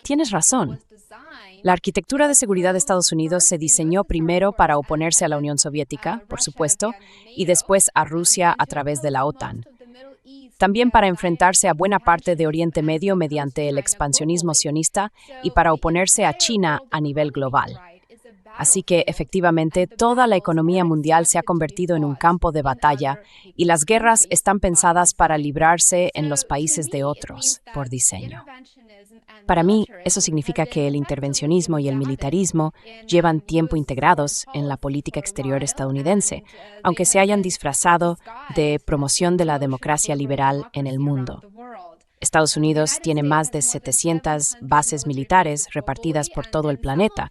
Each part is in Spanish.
Tienes razón. La arquitectura de seguridad de Estados Unidos se diseñó primero para oponerse a la Unión Soviética, por supuesto, y después a Rusia a través de la OTAN. También para enfrentarse a buena parte de Oriente Medio mediante el expansionismo sionista y para oponerse a China a nivel global. Así que, efectivamente, toda la economía mundial se ha convertido en un campo de batalla y las guerras están pensadas para librarse en los países de otros, por diseño. Para mí, eso significa que el intervencionismo y el militarismo llevan tiempo integrados en la política exterior estadounidense, aunque se hayan disfrazado de promoción de la democracia liberal en el mundo. Estados Unidos tiene más de 700 bases militares repartidas por todo el planeta,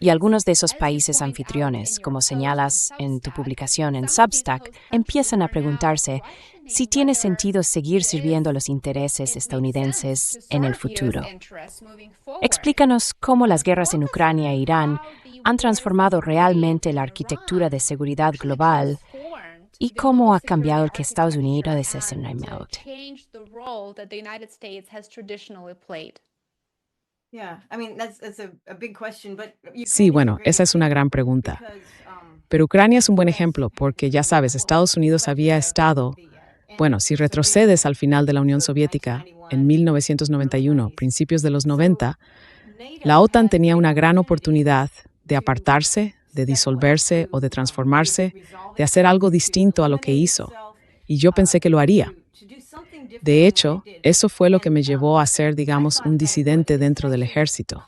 y algunos de esos países anfitriones, como señalas en tu publicación en Substack, empiezan a preguntarse si tiene sentido seguir sirviendo a los intereses estadounidenses en el futuro. Explícanos cómo las guerras en Ucrania e Irán han transformado realmente la arquitectura de seguridad global y cómo ha cambiado el que Estados Unidos ha desempeñado. Sí, bueno, esa es una gran pregunta. Pero Ucrania es un buen ejemplo porque, ya sabes, Estados Unidos había estado, bueno, si retrocedes al final de la Unión Soviética, en 1991, principios de los 90, la OTAN tenía una gran oportunidad de apartarse, de disolverse o de transformarse, de hacer algo distinto a lo que hizo. Y yo pensé que lo haría. De hecho, eso fue lo que me llevó a ser, digamos, un disidente dentro del ejército.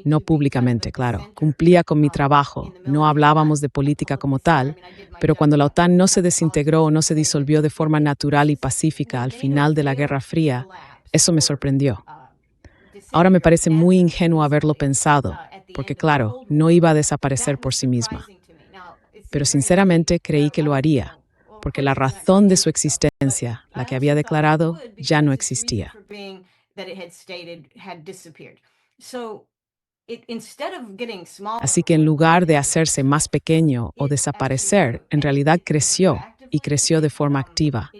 No públicamente, claro. Cumplía con mi trabajo, no hablábamos de política como tal, pero cuando la OTAN no se desintegró o no se disolvió de forma natural y pacífica al final de la Guerra Fría, eso me sorprendió. Ahora me parece muy ingenuo haberlo pensado, porque claro, no iba a desaparecer por sí misma. Pero sinceramente creí que lo haría, porque la razón de su existencia, la que había declarado, ya no existía. Así que en lugar de hacerse más pequeño o desaparecer, en realidad creció, y creció de forma activa.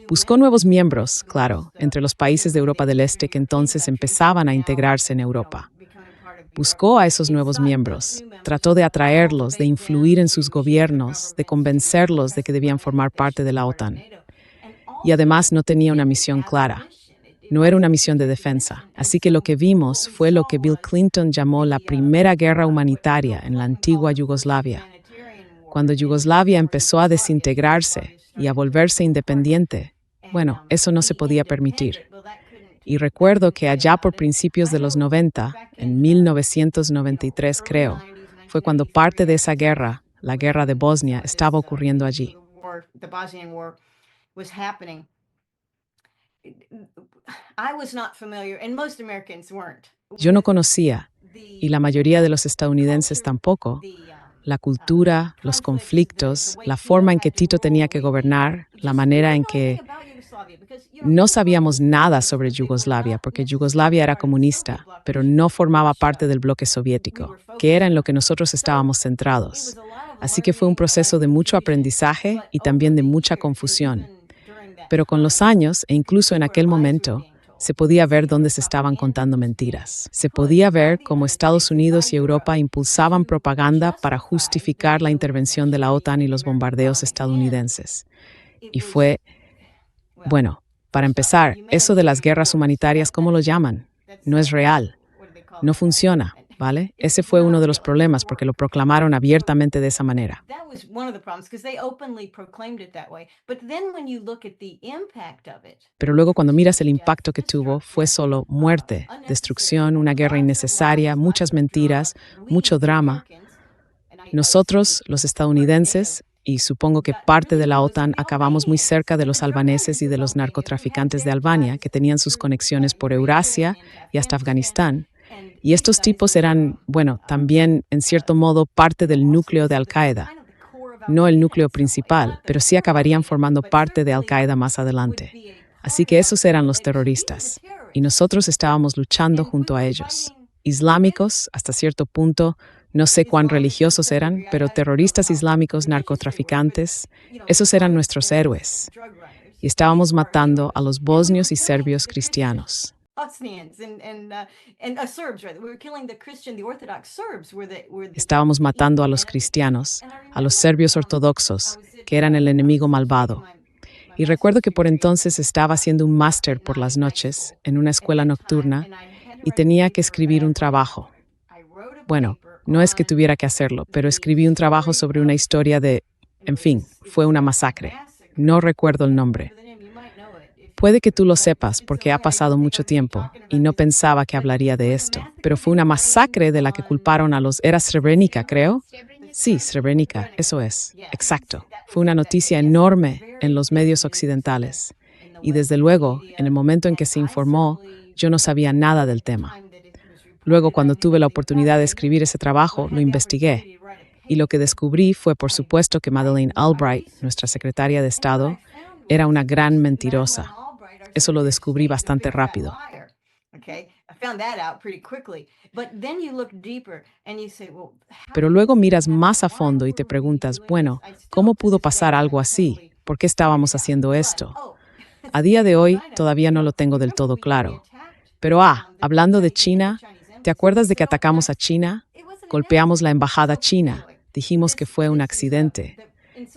Buscó nuevos miembros, claro, entre los países de Europa del Este que entonces empezaban a integrarse en Europa. Buscó a esos nuevos miembros, trató de atraerlos, de influir en sus gobiernos, de convencerlos de que debían formar parte de la OTAN. Y además no tenía una misión clara. No era una misión de defensa. Así que lo que vimos fue lo que Bill Clinton llamó la primera guerra humanitaria en la antigua Yugoslavia. Cuando Yugoslavia empezó a desintegrarse y a volverse independiente, bueno, eso no se podía permitir. Y recuerdo que allá por principios de los 90, en 1993 creo, fue cuando parte de esa guerra, la guerra de Bosnia, estaba ocurriendo allí. Yo no conocía, y la mayoría de los estadounidenses tampoco, la cultura, los conflictos, la forma en que Tito tenía que gobernar, la manera en que no sabíamos nada sobre Yugoslavia, porque Yugoslavia era comunista, pero no formaba parte del bloque soviético, que era en lo que nosotros estábamos centrados. Así que fue un proceso de mucho aprendizaje y también de mucha confusión. Pero con los años, e incluso en aquel momento, se podía ver dónde se estaban contando mentiras. Se podía ver cómo Estados Unidos y Europa impulsaban propaganda para justificar la intervención de la OTAN y los bombardeos estadounidenses. Y fue, bueno, para empezar, eso de las guerras humanitarias, ¿cómo lo llaman? No es real. No funciona, ¿vale? Ese fue uno de los problemas porque lo proclamaron abiertamente de esa manera. Pero luego cuando miras el impacto que tuvo, fue solo muerte, destrucción, una guerra innecesaria, muchas mentiras, mucho drama. Nosotros, los estadounidenses, y supongo que parte de la OTAN, acabamos muy cerca de los albaneses y de los narcotraficantes de Albania, que tenían sus conexiones por Eurasia y hasta Afganistán. Y estos tipos eran, bueno, también, en cierto modo, parte del núcleo de Al-Qaeda. No el núcleo principal, pero sí acabarían formando parte de Al-Qaeda más adelante. Así que esos eran los terroristas, y nosotros estábamos luchando junto a ellos. Islámicos, hasta cierto punto, no sé cuán religiosos eran, pero terroristas islámicos, narcotraficantes, esos eran nuestros héroes. y estábamos matando a los bosnios y serbios cristianos. Estábamos matando a los cristianos, a los serbios ortodoxos, que eran el enemigo malvado. Y recuerdo que por entonces estaba haciendo un máster por las noches en una escuela nocturna y tenía que escribir un trabajo. Bueno, no es que tuviera que hacerlo, pero escribí un trabajo sobre una historia de... En fin, fue una masacre. No recuerdo el nombre. Puede que tú lo sepas porque ha pasado mucho tiempo y no pensaba que hablaría de esto, pero fue una masacre de la que culparon a los... ¿Era Srebrenica, creo? Sí, Srebrenica, eso es, exacto. Fue una noticia enorme en los medios occidentales. Y desde luego, en el momento en que se informó, yo no sabía nada del tema. Luego, cuando tuve la oportunidad de escribir ese trabajo, lo investigué. Y lo que descubrí fue, por supuesto, que Madeleine Albright, nuestra secretaria de Estado, era una gran mentirosa. Eso lo descubrí bastante rápido. Pero luego miras más a fondo y te preguntas, bueno, ¿cómo pudo pasar algo así? ¿Por qué estábamos haciendo esto? A día de hoy todavía no lo tengo del todo claro. Pero hablando de China, ¿te acuerdas de que atacamos a China? Golpeamos la embajada china. Dijimos que fue un accidente.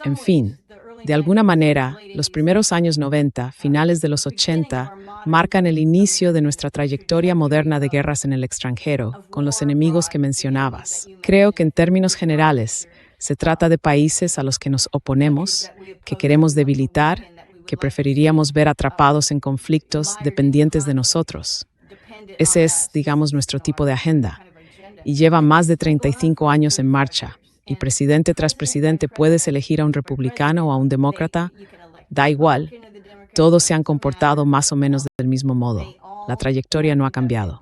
En fin, de alguna manera, los primeros años 90, finales de los 80, marcan el inicio de nuestra trayectoria moderna de guerras en el extranjero, con los enemigos que mencionabas. Creo que en términos generales, se trata de países a los que nos oponemos, que queremos debilitar, que preferiríamos ver atrapados en conflictos dependientes de nosotros. Ese es, digamos, nuestro tipo de agenda. Y lleva más de 35 años en marcha. Y presidente tras presidente puedes elegir a un republicano o a un demócrata, da igual, todos se han comportado más o menos del mismo modo. La trayectoria no ha cambiado.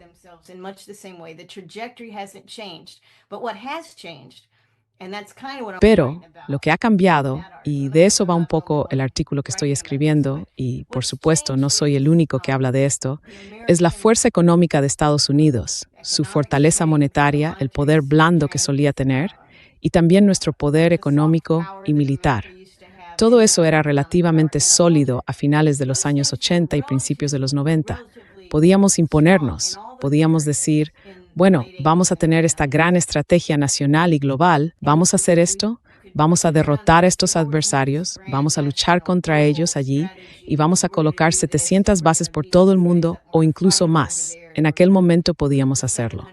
Pero lo que ha cambiado, y de eso va un poco el artículo que estoy escribiendo, y por supuesto no soy el único que habla de esto, es la fuerza económica de Estados Unidos, su fortaleza monetaria, el poder blando que solía tener, y también nuestro poder económico y militar. Todo eso era relativamente sólido a finales de los años 80 y principios de los 90. Podíamos imponernos, podíamos decir, bueno, vamos a tener esta gran estrategia nacional y global, vamos a hacer esto, vamos a derrotar a estos adversarios, vamos a luchar contra ellos allí y vamos a colocar 700 bases por todo el mundo o incluso más. En aquel momento podíamos hacerlo.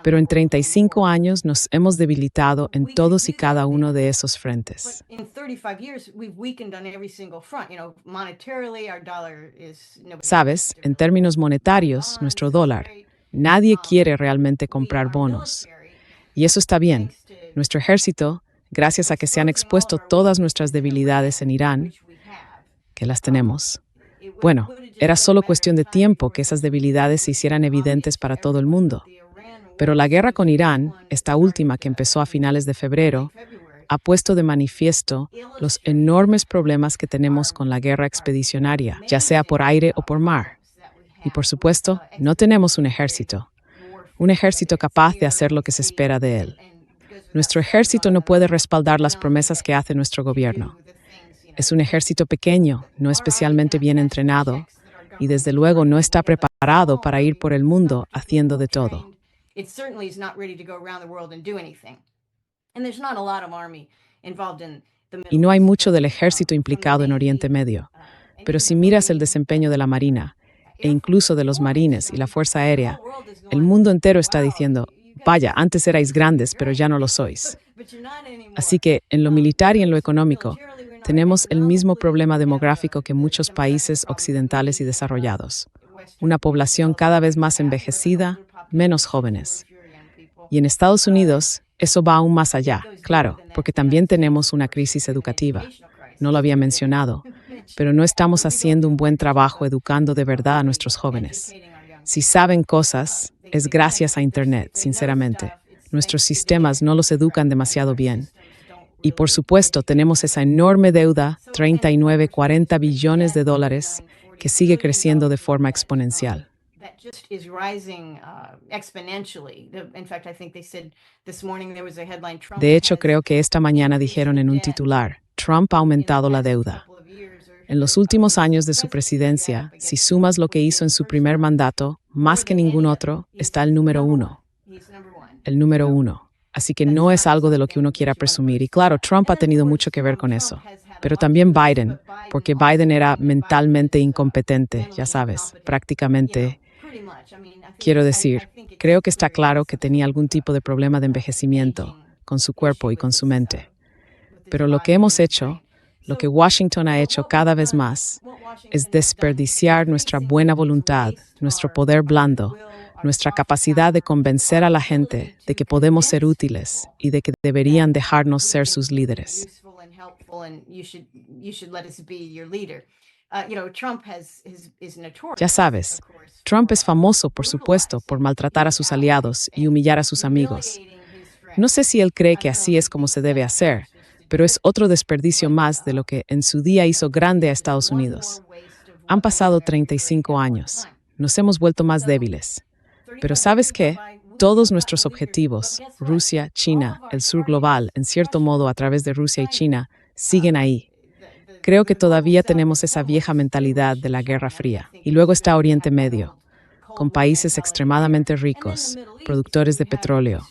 Pero en 35 años nos hemos debilitado en todos y cada uno de esos frentes. Sabes, en términos monetarios, nuestro dólar, nadie quiere realmente comprar bonos. Y eso está bien. Nuestro ejército, gracias a que se han expuesto todas nuestras debilidades en Irán, que las tenemos, bueno, era solo cuestión de tiempo que esas debilidades se hicieran evidentes para todo el mundo. Pero la guerra con Irán, esta última que empezó a finales de febrero, ha puesto de manifiesto los enormes problemas que tenemos con la guerra expedicionaria, ya sea por aire o por mar. Y por supuesto, no tenemos un ejército capaz de hacer lo que se espera de él. Nuestro ejército no puede respaldar las promesas que hace nuestro gobierno. Es un ejército pequeño, no especialmente bien entrenado, y desde luego no está preparado para ir por el mundo haciendo de todo. It certainly is not ready to go around the world and do anything. And there's not a lot of army involved in the Middle Y no hay East. mucho del ejército implicado en Oriente Medio. Pero si miras el desempeño de la Marina, e incluso de los marines y la Fuerza Aérea, el mundo entero está diciendo, vaya, antes erais grandes, pero ya no lo sois. Así que, en lo militar y en lo económico, tenemos el mismo problema demográfico que muchos países occidentales y desarrollados. Una población cada vez más envejecida, menos jóvenes. Y en Estados Unidos, eso va aún más allá, claro, porque también tenemos una crisis educativa. No lo había mencionado, pero no estamos haciendo un buen trabajo educando de verdad a nuestros jóvenes. Si saben cosas, es gracias a Internet, sinceramente. Nuestros sistemas no los educan demasiado bien. Y por supuesto, tenemos esa enorme deuda, 39, 40 billones de dólares, que sigue creciendo de forma exponencial. De hecho, creo que esta mañana dijeron en un titular, Trump ha aumentado la deuda. En los últimos años de su presidencia, si sumas lo que hizo en su primer mandato, más que ningún otro, está el número uno. El número uno. Así que no es algo de lo que uno quiera presumir. Y claro, Trump ha tenido mucho que ver con eso. Pero también Biden, porque Biden era mentalmente incompetente, ya sabes, prácticamente. Quiero decir, creo que está claro que tenía algún tipo de problema de envejecimiento con su cuerpo y con su mente. Pero lo que hemos hecho, lo que Washington ha hecho cada vez más, es desperdiciar nuestra buena voluntad, nuestro poder blando, nuestra capacidad de convencer a la gente de que podemos ser útiles y de que deberían dejarnos ser sus líderes. Ya sabes, Trump es famoso, por supuesto, por maltratar a sus aliados y humillar a sus amigos. No sé si él cree que así es como se debe hacer, pero es otro desperdicio más de lo que en su día hizo grande a Estados Unidos. Han pasado 35 años. Nos hemos vuelto más débiles. Pero ¿sabes qué? Todos nuestros objetivos, Rusia, China, el sur global, en cierto modo a través de Rusia y China, siguen ahí. Creo que todavía tenemos esa vieja mentalidad de la Guerra Fría. Y luego está Oriente Medio, con países extremadamente ricos, productores de petróleo.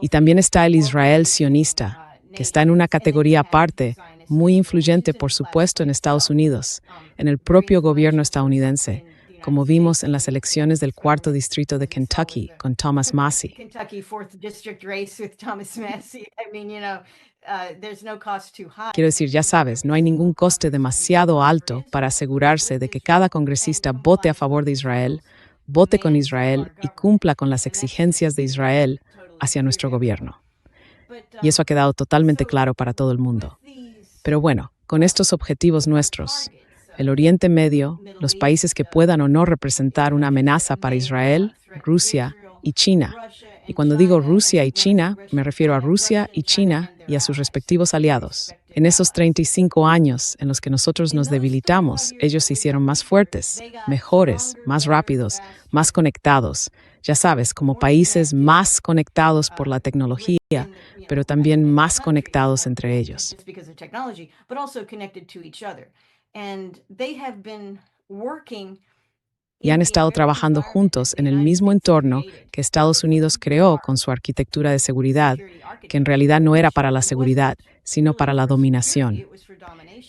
Y también está el Israel sionista, que está en una categoría aparte, muy influyente, por supuesto, en Estados Unidos, en el propio gobierno estadounidense, como vimos en las elecciones del cuarto distrito de Kentucky con Thomas Massie. Quiero decir, ya sabes, no hay ningún coste demasiado alto para asegurarse de que cada congresista vote a favor de Israel, vote con Israel y cumpla con las exigencias de Israel hacia nuestro gobierno. Y eso ha quedado totalmente claro para todo el mundo. Pero bueno, con estos objetivos nuestros, el Oriente Medio, los países que puedan o no representar una amenaza para Israel, Rusia y China. Y cuando digo Rusia y China, me refiero a Rusia y China y a sus respectivos aliados. En esos 35 años en los que nosotros nos debilitamos, ellos se hicieron más fuertes, mejores, más rápidos, más conectados. Ya sabes, como países más conectados por la tecnología, pero también más conectados entre ellos. Y han estado trabajando juntos en el mismo entorno que Estados Unidos creó con su arquitectura de seguridad, que en realidad no era para la seguridad, sino para la dominación.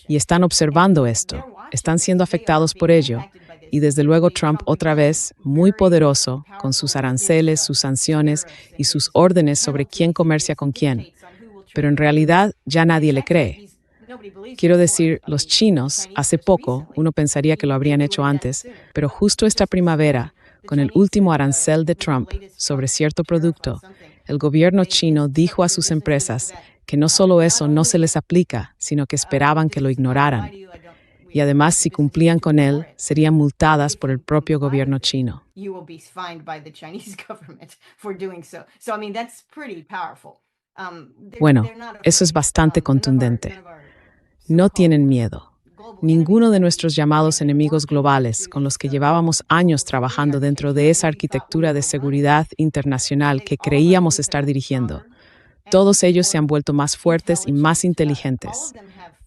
Y están observando esto, están siendo afectados por ello, y desde luego Trump otra vez, muy poderoso, con sus aranceles, sus sanciones y sus órdenes sobre quién comercia con quién. Pero en realidad ya nadie le cree. Quiero decir, los chinos, hace poco, uno pensaría que lo habrían hecho antes, pero justo esta primavera, con el último arancel de Trump sobre cierto producto, el gobierno chino dijo a sus empresas que no solo eso no se les aplica, sino que esperaban que lo ignoraran. Y además, si cumplían con él, serían multadas por el propio gobierno chino. Bueno, eso es bastante contundente. No tienen miedo. Ninguno de nuestros llamados enemigos globales, con los que llevábamos años trabajando dentro de esa arquitectura de seguridad internacional que creíamos estar dirigiendo, todos ellos se han vuelto más fuertes y más inteligentes.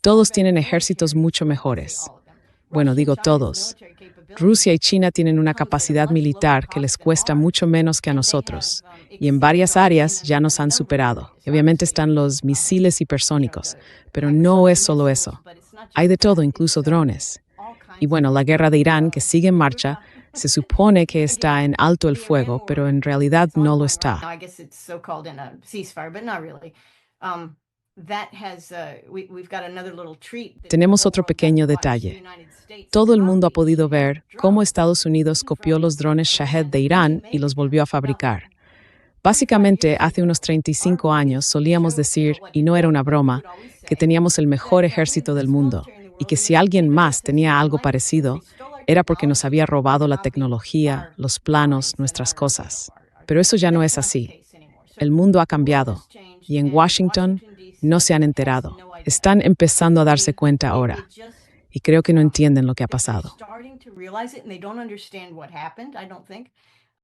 Todos tienen ejércitos mucho mejores. Bueno, digo todos. Rusia y China tienen una capacidad militar que les cuesta mucho menos que a nosotros, y en varias áreas ya nos han superado. Obviamente están los misiles hipersónicos, pero no es solo eso. Hay de todo, incluso drones. Y bueno, la guerra de Irán, que sigue en marcha, se supone que está en alto el fuego, pero en realidad no lo está. Tenemos otro pequeño detalle. Todo el mundo ha podido ver cómo Estados Unidos copió los drones Shahed de Irán y los volvió a fabricar. Básicamente, hace unos 35 años solíamos decir, y no era una broma, que teníamos el mejor ejército del mundo y que si alguien más tenía algo parecido, era porque nos había robado la tecnología, los planos, nuestras cosas. Pero eso ya no es así. El mundo ha cambiado y en Washington no se han enterado. Están empezando a darse cuenta ahora. Y creo que no entienden lo que ha pasado.